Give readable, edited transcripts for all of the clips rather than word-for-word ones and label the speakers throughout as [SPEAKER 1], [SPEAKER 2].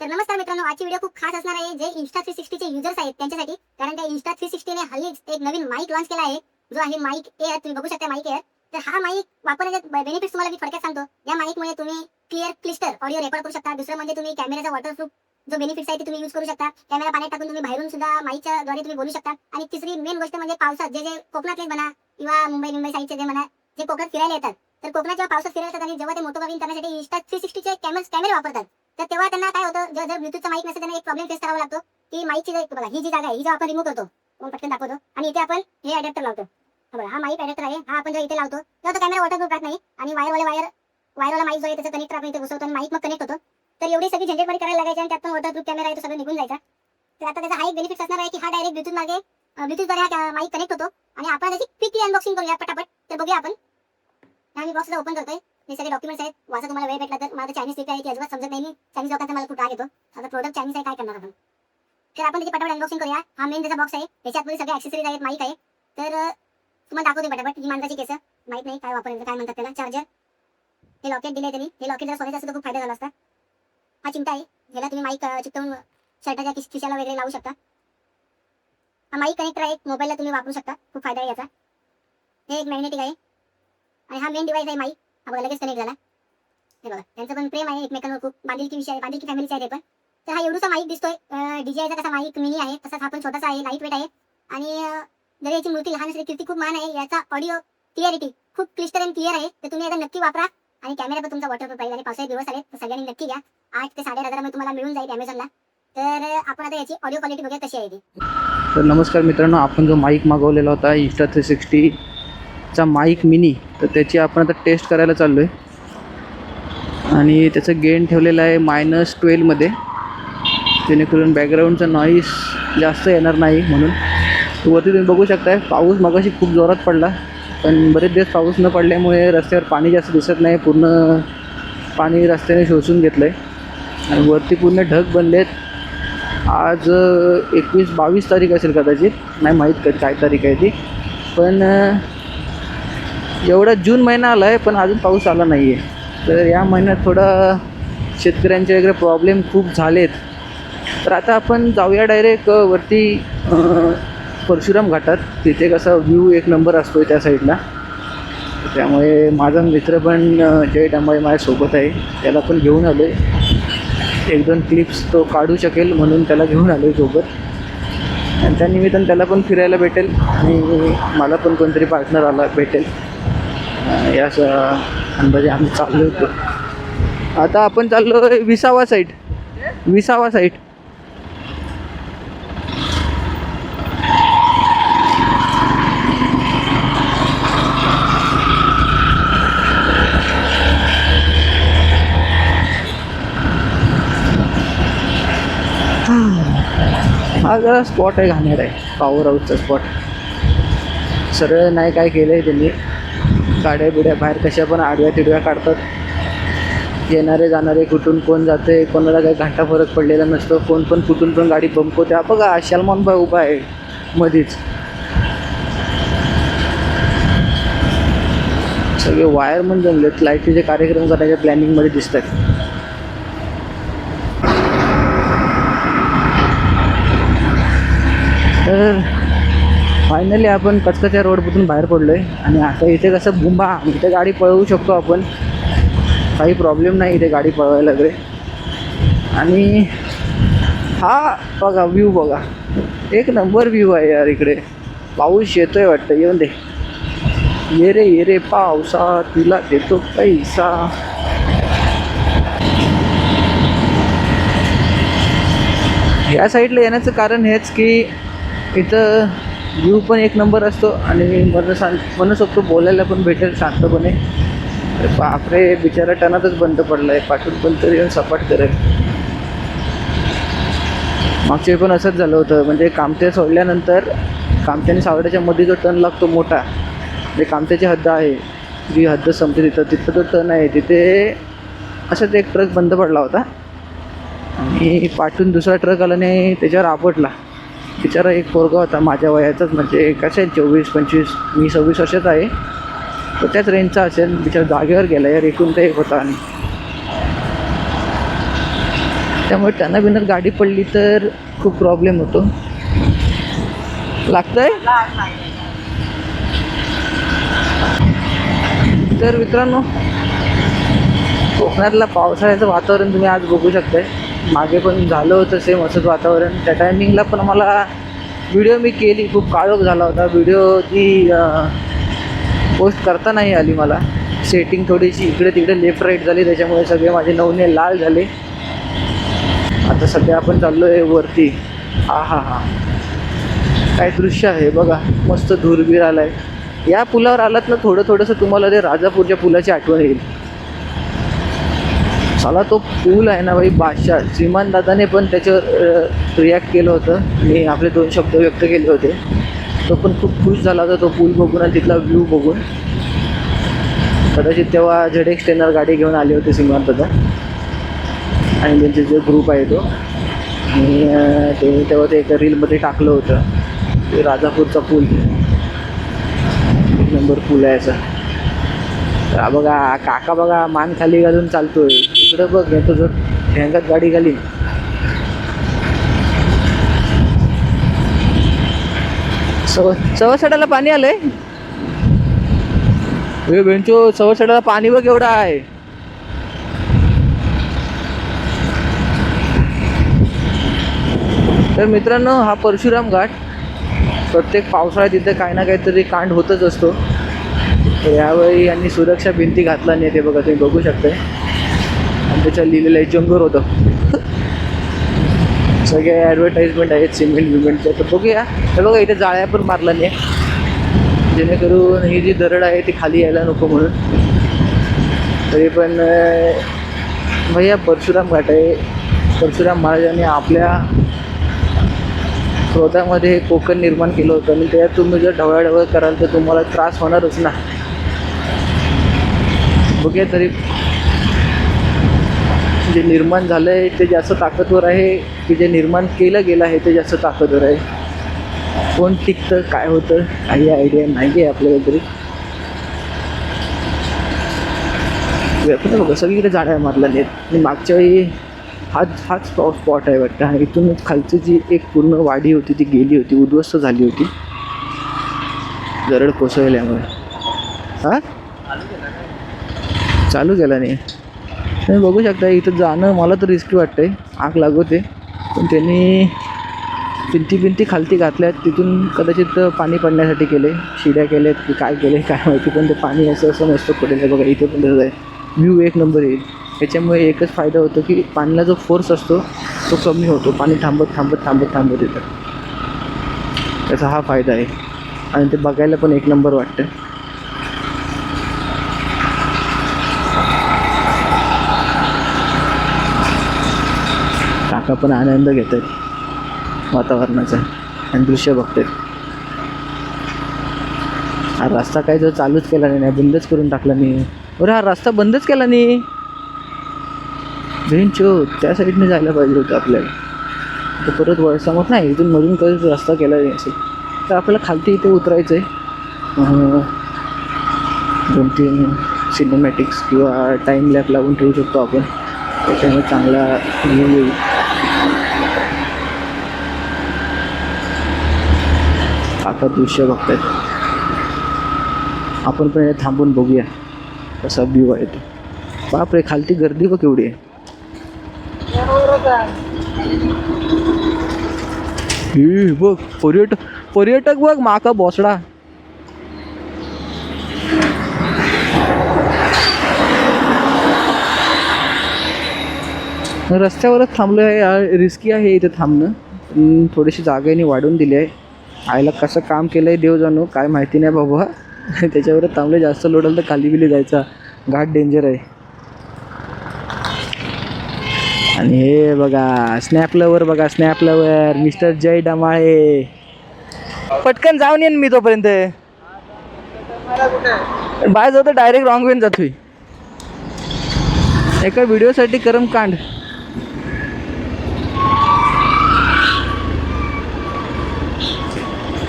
[SPEAKER 1] तर नमस्कार मित्रांनो, आजची व्हिडिओ खूप खास असणार आहे जे Insta360 चे युजर्स आहेत त्यांच्यासाठी. कारण त्या Insta360 ने हल्लीच एक नवीन माईक लॉन्च केला आहे, जो आहे माईक एअर. तुम्ही बघू शकता माईक एअर. तर हा माईक वापरण्याचे बेनिफिट्स तुम्हाला मी थोडक्यात सांगतो. या माईकमुळे तुम्ही क्लिअर क्लिस्टर ऑडिओ रेकॉर्ड करू शकता. दुसरं म्हणजे तुम्ही कॅमेराचा वॉटरप्रूफ जो बेनिफिट्स आहे ते तुम्ही यूज करू शकता. कॅमेरा पाण्यात टाकून तुम्ही बाहेरून सुद्धा माईकच्या द्वारे तुम्ही बोलू शकता. आणि तिसरी मेन गोष्ट म्हणजे पावसात जे कोकणातले म्हणा किंवा मुंबई साईडचे जे म्हणा, जे कोकणात फिरायला येतात, तर कोकणात जेव्हा पावसात फिरायला येतात आणि जेव्हा ते मोटोव्लॉगिंग करण्यासाठी Insta360 चे कॅमेरे वापरतात, तर तेव्हा त्यांना काय होतं, जर ब्लूटूथचा माईक नसेल त्यांना एक प्रॉब्लेम फेस करावा लागतो की माईकची बघा ही जी जागा आहे ही जेव्हा आपण रिमूव्ह करतो, मग पटकन दाखवतो आणि इथे आपण हे अडॅप्टर लावतो. बघा हा माईक अडॅप्टर आहे, हा आपण जर इथे लावतो तेव्हा तो कॅमेरा वॉटरप्रूफ राहत नाही आणि वायरवाला माईक जो आहे त्याचं कनेक्टर आपण इथे घुसवतो आणि माईक मग कनेक्ट होतो. तर एवढी सगळी झंझटमारी करायला लागायची आणि त्यात पण वॉटरप्रूफ कॅमेरा आहे तो सगळं निघून जायचा. तर आता त्याचा हा एक बेनिफिट असणार आहे की हा डायरेक्ट ब्लूटूथद्वारे हा माईक कनेक्ट होतो आणि आपण त्याची क्विकली अनबॉक्सिंग करूया पटापट. तर बघूया आपण. मी बॉक्स ओपन करतोय. हे सगळे डॉक्युमेंट्स आहेत, वाचा तुम्हाला वेळ भेटला तर. मला चायनीज लिपी आहे ती अजिबात समजत नाही. चायनीज लोकांचा मला खूप राग येतो. आता प्रोडक्ट चायनीज आहे, काय करणार आपण. तर आपण त्याची पटापट अनबॉक्सिंग करूया. हा मेन त्याचा बॉक्स आहे, त्याच्यात मध्ये सगळे ॲक्सेसरीज आहेत, माईक आहे. तर तुम्हाला दाखवते पटापट. ही माणसाची केस माहित नाही काय वापरायचं, काय म्हणतात त्याला, चार्जर. हे लॉकेट दिले त्यांनी. हे लॉकेट जर सोन्याचं असतं तर खूप फायदा झाला असता. हा चिमटा आहे, ज्याला तुम्ही माईक चिकटवून शर्टाच्या खिशाला वगैरे लावू शकता. हा माईक कनेक्टर आहे, मोबाईलला तुम्ही वापरू शकता, खूप फायदा आहे याचा. हे एक मॅग्नेटिक आहे आणि हा मेन डिवाइस आहे माईक. हा बघा लगेच कनेक्ट झाला. हे बघा त्यांचं पण प्रेम आहे एकमेकांवर खूप, बांधिलकी विषय आहे, बांधिलकी फॅमिलीचा आहे ते पण. तर हा एवढूसा माईक दिसतोय, DJI चा कसा माईक मिनी आहे तसाच हा पण छोटासा आहे, लाईट वेट आहे. आणि जरी याची मूर्ती लहान असली कीर्ती खूप मान आहे. याचा ऑडिओ क्लिअरिटी खूप क्लिस्टर अँड क्लिअर आहे. तर तुम्ही आता नक्की वापरा. आणि कॅमेरा पण तुमचा वॉटरप्रूफ आहे आणि पावसाळी दिवस आले तर सगळ्यांनी नक्की घ्या. 8 ते 8.5 मध्ये तुम्हाला मिळून जाईल Amazonला. तर आपण आता याची ऑडिओ क्वालिटी बघूया कशी आहे ती.
[SPEAKER 2] तर नमस्कार मित्रांनो, आपण जो माईक मागवलेला होता Insta360 चा माईक मिनी, तर त्याची आपण आता टेस्ट करायला चाललो आहे. आणि त्याचं गेन ठेवलेलं आहे -12 मध्ये, जेणेकरून बॅकग्राऊंडचा नॉईस जास्त येणार नाही म्हणून. वरती तुम्ही बघू शकताय पाऊस मगाशी खूप जोरात पडला, पण बरेच दिवस पाऊस न पडल्यामुळे रस्त्यावर पाणी जास्त दिसत नाही. पूर्ण पाणी रस्त्याने शोषून घेतलं आहे आणि वरती पूर्ण ढग बनलेत. आज 21-22 तारीख असेल कदाचित, नाही माहीत काय तारीख आहे ती. पण एवढा जून महिना आला आहे पण अजून पाऊस आला नाही आहे. तर या महिन्यात थोडा शेतकऱ्यांचे वगैरे प्रॉब्लेम खूप झालेत. तर आता आपण जाऊया डायरेक्ट वरती परशुराम घाटात. तिथे कसा व्ह्यू एक नंबर असतो त्या साईडला. त्यामुळे माझा मित्र पण जय डांबाळे माझ्यासोबत आहे, त्याला पण घेऊन आलो आहे. 1-2 क्लिप्स तो काढू शकेल म्हणून त्याला घेऊन आलो आहे सोबत. आणि त्या निमित्तानं त्याला पण फिरायला भेटेल आणि मला पण कोणतरी पार्टनर आला भेटेल. या अंदाजे आम्ही चाललो होतो. आता आपण चाललो आहे विसावा साईड. हा जरा स्पॉट आहे, घाणेर आहे, पॉवर हाऊसचा स्पॉट. सरळ नाही काय केलं आहे त्यांनी, गाड्या बिड्या बाहेर कशा पण आडव्या तिडव्या काढतात. येणारे जाणारे कुठून कोण जाते, कोणाला काही घंटा फरक पडलेला नसतो. कोण पण कुठून पण गाडी बंपवते. हा बघा सलमान भाई उभा आहे मध्येच. सगळे वायरमन जमलेत, लाईटीचे कार्यक्रम करायच्या प्लॅनिंगमध्ये दिसतात. तर फायनली आपण कचकच्या रोडमधून बाहेर पडलो आहे आणि आता इथे कसं बुंबा, इथे गाडी पळवू शकतो आपण, काही प्रॉब्लेम नाही इथे गाडी पळवायला वगैरे. आणि हा बघा व्ह्यू बघा, एक नंबर व्ह्यू आहे यार. इकडे पाऊस येतोय वाटतं, येऊन दे. ये रे पावसा तुला देतो पैसा. ह्या साईडला येण्याचं कारण हेच की इथं व्ह्यू पण एक नंबर असतो आणि मनसोक्त बोलायला पण भेटेल शांतपणे. बापरे बिचारा टनातच बंद पडला आहे, पाठून पण तरी येऊन सपाट करेल. मागच्या पण असंच झालं होतं. म्हणजे कामते सोडल्यानंतर कामत्याने सावड्याच्या मध्ये जो टर्न लागतो मोठा, म्हणजे कामत्याची हद्द आहे, जी हद्द संपते तिथं जो टर्न आहे तिथे असंच एक ट्रक बंद पडला होता आणि पाठून दुसरा ट्रक आल्याने त्याच्यावर आपटला. बिचारा एक पोरगा होता माझ्या वयाचाच, म्हणजे कसं आहे 24-25, मी 26 वर्षाचा आहे, तर त्याच रेंजचा असेल. बिचारा जागेवर गेला यार, एकूण तर एक होता. आणि त्यामुळे त्यांना बिनर गाडी पडली तर खूप प्रॉब्लेम होतो. लागतंय. तर मित्रांनो, कोकणातलं पावसाळ्याचं वातावरण तुम्ही आज बघू शकताय. मागे पण झालं होतं सेम असंच वातावरण. त्या टायमिंगला पण मला व्हिडिओ मी केली, खूप काळोख झाला होता. व्हिडिओ ती पोस्ट करता नाही आली मला. सेटिंग थोडीशी इकडे तिकडे लेफ्ट राईट झाली, त्याच्यामुळे सगळे माझे नवने लाल झाले. आता सध्या आपण चाललो आहे वरती. हा हा हा, काय दृश्य आहे बघा. मस्त धुरबीर आला आहे. या पुलावर आलात ना थोडंसं तुम्हाला ते राजापूरच्या पुलाची आठवण येईल. चला, तो पूल आहे ना भाई बादशाह. श्रीमान दादाने पण त्याच्यावर रिॲक्ट केलं होतं. मी आपले 2 शब्द व्यक्त केले होते. तो पण खूप खुश झाला होता तो पूल बघून आणि तिथला व्ह्यू बघून. कदाचित तेव्हा ZX 10R गाडी घेऊन आले होते श्रीमान दादा आणि त्यांचे जो ग्रुप आहे तो. आणि तेव्हा ते एका रीलमध्ये टाकलं होतं ते राजापूरचा पूल. 1 नंबर पूल आहे असा. तर बघा काका बघा मान खाली घालून चालतोय. इकडं बघ येतो जर ढेंगात गाडी घाली. सवासाड्याला पाणी आलंय. हे बेंचो, सवासाड्याला पाणी बघ एवढं आहे. तर मित्रांनो, हा परशुराम घाट. प्रत्येक पावसाळ्यात इथे काही ना काहीतरी कांड होतच असतो. तर यावेळी यांनी सुरक्षा भिंती घातला नाही, ते बघा तुम्ही बघू शकताय. आणि त्याच्या लिहिलेलं आहे जंगल होतं. सगळे ॲडव्हर्टाईजमेंट आहेत सिमेंट विमेंटच्या. तर बघूया. तर बघा इथे जाळ्या पण मारला नाही, जेणेकरून ही जी दरड आहे ती खाली यायला नको म्हणून. तरी पण भैया परशुराम घाट आहे. परशुराम महाराजांनी आपल्या क्रोधामध्ये हे कोकण निर्माण केलं होतं आणि त्यात तुम्ही जर ढवळाढवळ कराल तर तुम्हाला त्रास होणारच ना. बघूया, तरी जे निर्माण झालं आहे ते जास्त ताकदवर आहे की जे निर्माण केलं गेलं आहे ते जास्त ताकदवर आहे. कोण टिकतं, काय होतं, काही आयडिया नाही आहे आपल्याला. तरी बघा सगळीकडे जाड्या मारल्या नाहीत. आणि मागच्या वेळी हाच स्पॉट आहे वाटतं. आणि इथूनच खालची जी एक पूर्ण वाडी होती ती गेली होती, उद्ध्वस्त झाली होती दरड कोसळल्यामुळे. हां, चालू केला नाही. तुम्ही बघू शकता इथं जाणं मला तर रिस्की वाटतं आहे. आग लागवते. पण त्यांनी भिंती खालती घातल्यात. तिथून कदाचित पाणी पडण्यासाठी केले, शिड्या केल्यात की काय केले काय माहिती. पण ते पाणी असं मस्त पडेल आहे बघा. इथे पण तसं आहे. व्ह्यू 1 नंबर येईल. याच्यामुळे एकच फायदा होतो की पाण्याला जो फोर्स असतो तो कमी होतो. पाणी थांबत येतं. त्याचा हा फायदा आहे. आणि ते बघायला पण 1 नंबर वाटतं. काका पण आनंद घेत आहेत वातावरणाचा आणि दृश्य बघतात. हा रस्ता काय जो चालूच केला नाही, बंदच करून टाकला नाही. बरं, हा रस्ता बंदच केला नाही. बेंचो, त्या साईडने जायला पाहिजे होतं आपल्याला. तर परत वळसामत नाही, इथून मधून कधीच रस्ता केला नाही असेल. तर आपल्याला खालती इथे उतरायचं आहे. 2-3 सिनेमॅटिक्स किंवा टाईम लॅप लावून ठेवू शकतो आपण. त्याच्यामुळे चांगला व्ह्यू येईल. आता दृश्य बघतायत. आपण पण थांबून बघूया कसा व्ह्यू आहे तो. बापरे, खालती गर्दी बघ एवढी आहे. बघ पर्यटक बघ माका बोसडा. रस्त्यावरच थांबलो आहे. रिस्की आहे इथे थांबणं. थोडीशी जागेने वाढवून दिली आहे. आईला कसं काम केलं आहे देव जाणू, काय माहिती नाही बाबा. त्याच्यावरच थांबले. जास्त लोड आलं तर खाली बिली जायचा. घाट डेंजर आहे. आणि हे बघा स्नॅप लवर बघा, स्नॅप लवर मिस्टर जय डमाळे. पटकन जाऊन येईन मी तोपर्यंत. बाय जाऊ तर डायरेक्ट रॉंग वेन जातोय. एका व्हिडिओसाठी कर्मकांड.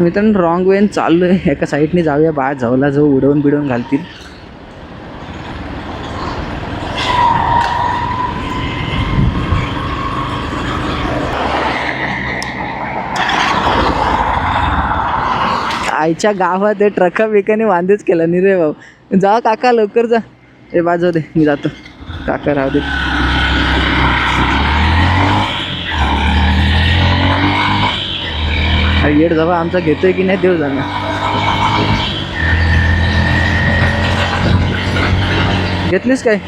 [SPEAKER 2] मित्रांनो रॉंग वेन चाललो आहे. एका साईडने जाऊया. बाय जाऊला जाऊ उडवून घालतील. आईच्या गावात ते ट्रका बिकाने वांदेच केला नाही रे भाऊ. जा काका लवकर जा. ए बाजू दे, मी जातो. काका राहू दे. येड जावा आमचा घेतोय की नाही देव जाणार. घेतलीस काय?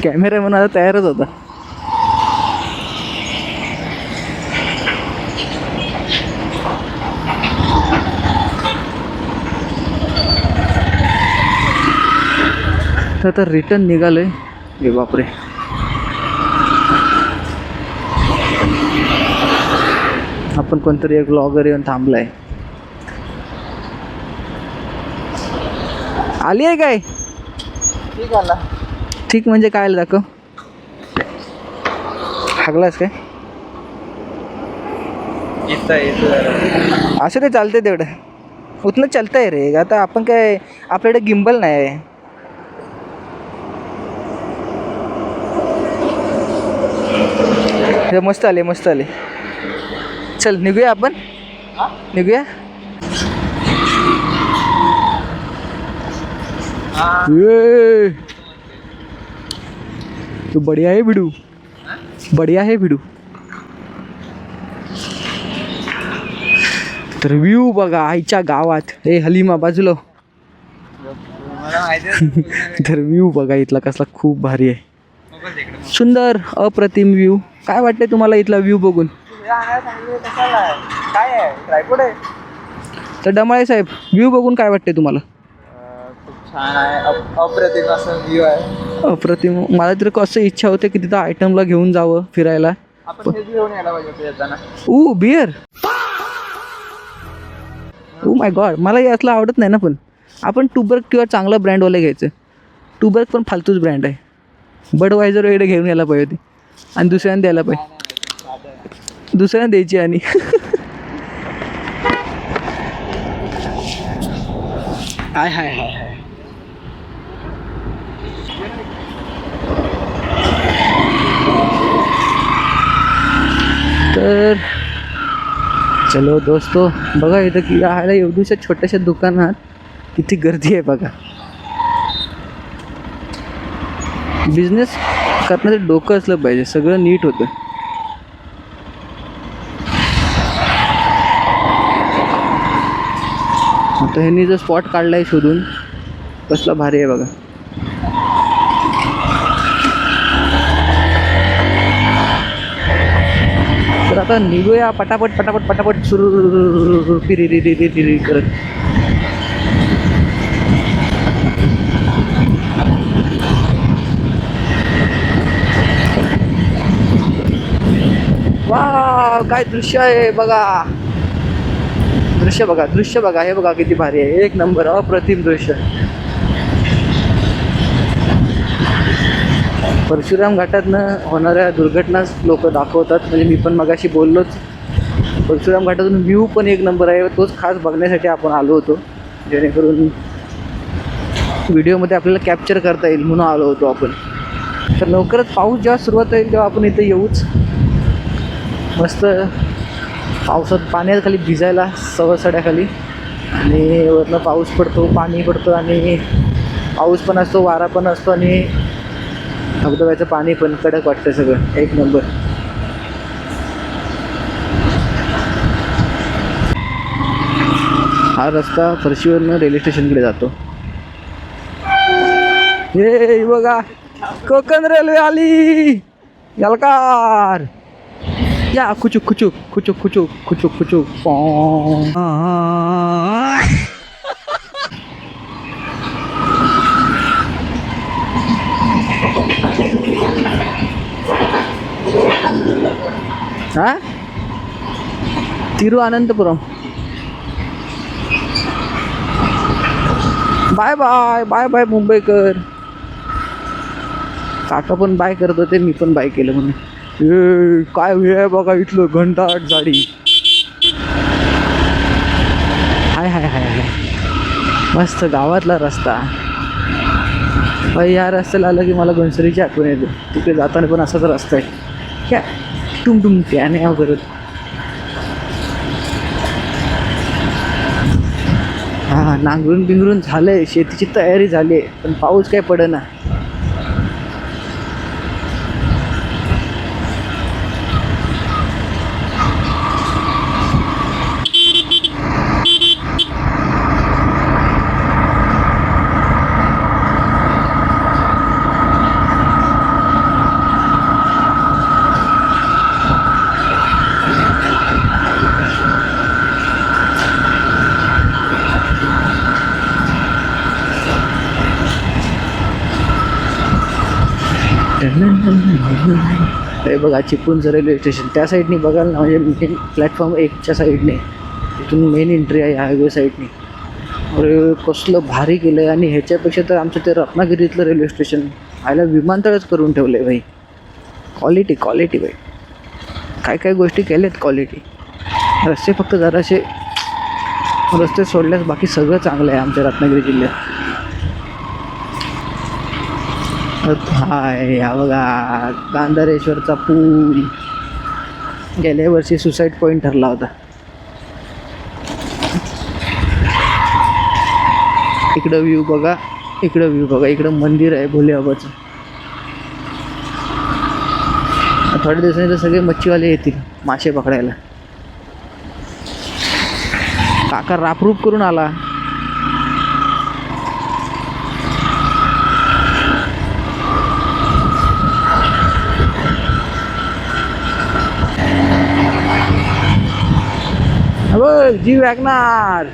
[SPEAKER 2] कॅमेरा म्हणून आता तयारच होता. तर रिटर्न निघालोय. हे बापरे, आपण कोणतरी एक ब्लॉगर येऊन थांबलाय. आली आहे काय? ठीक आला. ठीक म्हणजे काय दाखव. हागलास काय? असं ते चालतंय तेवढं. उतनं चालतंय रे. आता आपण काय, आपल्याकडे गिम्बल नाही आहे. हे मस्त आले, मस्त आले. चल निघूया आपण. निघूया. तो बढ़िया है भिडू, बढ़िया है भिडू. तर व्ह्यू बघा आईच्या गावात. हे हलीमा बाजूला. तर व्ह्यू बघा इथला कसला खूप भारी आहे. सुंदर अप्रतिम व्ह्यू. काय वाटतंय तुम्हाला इथला व्ह्यू बघून? तर डमाळे साहेब, व्ह्यू बघून काय वाटतंय तुम्हाला?
[SPEAKER 3] छान आहे, अप्रतिम असं व्ह्यू आहे.
[SPEAKER 2] अप्रतिम. मला तर कसं इच्छा होते की तिथं आयटमला घेऊन जावं फिरायला.
[SPEAKER 3] आपण हे घेऊन यायला पाहिजे येताना.
[SPEAKER 2] बिअर. ओ माय गॉड, मला यातलं आवडत नाही ना. पण आपण टूबर्ग किंवा चांगला ब्रँडवाले घ्यायचं. टूबर्ग पण फालतूच ब्रँड आहे. बडवायझर वगैरे घेऊन यायला पाहिजे होती आणि दुसऱ्यांना द्यायला पाहिजे. दुसऱ्यांना द्यायची. आणि हाय हाय हाय हाय. तर चलो दोस्तो, बघा इथं की राहायला एवढ्याशा छोट्याशा दुकानात किती गर्दी आहे बघा. बिझनेस करण्याचं डोकं असलं पाहिजे, सगळं नीट होतं. आता ह्यांनी जो स्पॉट काढलाय शोधून, कसला भारी आहे बघा. तर आता निघूया पटापट पटापट पटापट सुरू फिरी करत. वा काय दृश्य आहे बघा. दृश्य बघा, दृश्य बघा. हे बघा किती भारी आहे. एक नंबर अप्रतिम दृश्य. परशुराम घाटातनं होणाऱ्या दुर्घटनाच लोक दाखवतात. म्हणजे मी पण मगाशी बोललोच, परशुराम घाटातून व्ह्यू पण एक नंबर आहे. तोच खास बघण्यासाठी आपण आलो होतो, जेणेकरून व्हिडिओमध्ये आपल्याला कॅप्चर करता येईल म्हणून आलो होतो आपण. तर लवकरच पाऊस जेव्हा सुरुवात होईल तेव्हा आपण इथे येऊच. मस्त पावसात पाण्याखाली भिजायला सवसाड्याखाली. आणि वरनं पाऊस पडतो, पाणी पडतो आणि पाऊस पण असतो, वारा पण असतो आणि धबधब्याचं पाणी पण कडक वाटतं. सगळं एक नंबर. हा रस्ता फरशीवरनं रेल्वे स्टेशनकडे जातो. हे बघा कोकण रेल्वे आली. यलकार या. खुचूक खुचूक खुचूक खुचूक खुचूक खुचूक. हा Thiruvananthapuram. Bye bye bye bye मुंबईकर. काका पण बाय करत होते, मी पण बाय केलं म्हणून. काय वेळ आहे बघा इथलं घंटाट झाडी. हाय हाय हाय हाय. मस्त गावातला रस्ता. भाई या रस्त्याला आलं की मला घनसरीची आठवण येते. तिकडे जाताना पण असाच रस्ता आहे. क्या टुम त्याने हा करत. हां, नांगरून बिंगरून झालंय, शेतीची तयारी झाली आहे, पण पाऊस काय पडेना. हे बघा चिपळूणचं रेल्वे स्टेशन त्या साईडनी बघाल ना, म्हणजे मेन प्लॅटफॉर्म 1च्या साईडने, इथून मेन एंट्री आहे हायवे साईडनी. अरे कसलं भारी केलं आहे. आणि ह्याच्यापेक्षा तर आमचं ते रत्नागिरीतलं रेल्वे स्टेशन आयला विमानतळच करून ठेवलं आहे भाई. क्वालिटी भाई, काय गोष्टी केल्यात क्वालिटी. रस्ते फक्त जरासे रस्ते सोडल्यास बाकी सगळं चांगलं आहे आमच्या रत्नागिरी जिल्ह्यात. हाय हा बघा गांधारेश्वरचा पूल गेल्या वर्षी सुसाईड पॉईंट ठरला होता. इकडं व्ह्यू बघा, इकडं मंदिर आहे भोले बाबाचं. थोड्या दिवसांनी तर सगळे मच्छीवाले येतील मासे पकडायला. काका रापरूप करून आला. जी वैगनार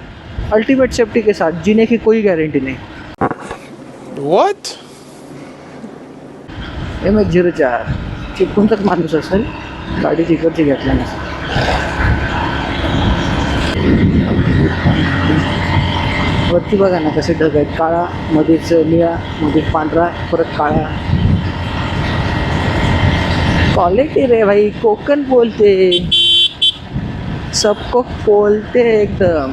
[SPEAKER 2] अल्टीमेट सेफ्टी के साथ, जीने की कोई गारंटी नहीं.
[SPEAKER 4] What?
[SPEAKER 2] MH04 चिपळूणचाच माणूस असेल, गाडी तिकडची घेतल्या नसेल. वरती बघा ना कसे ढग आहेत, काळा मध्येच निळा, मध्ये पांढरा, परत काळा. क्वालिटी रे भाई, कोकण बोलते सबको बोलते एकदम.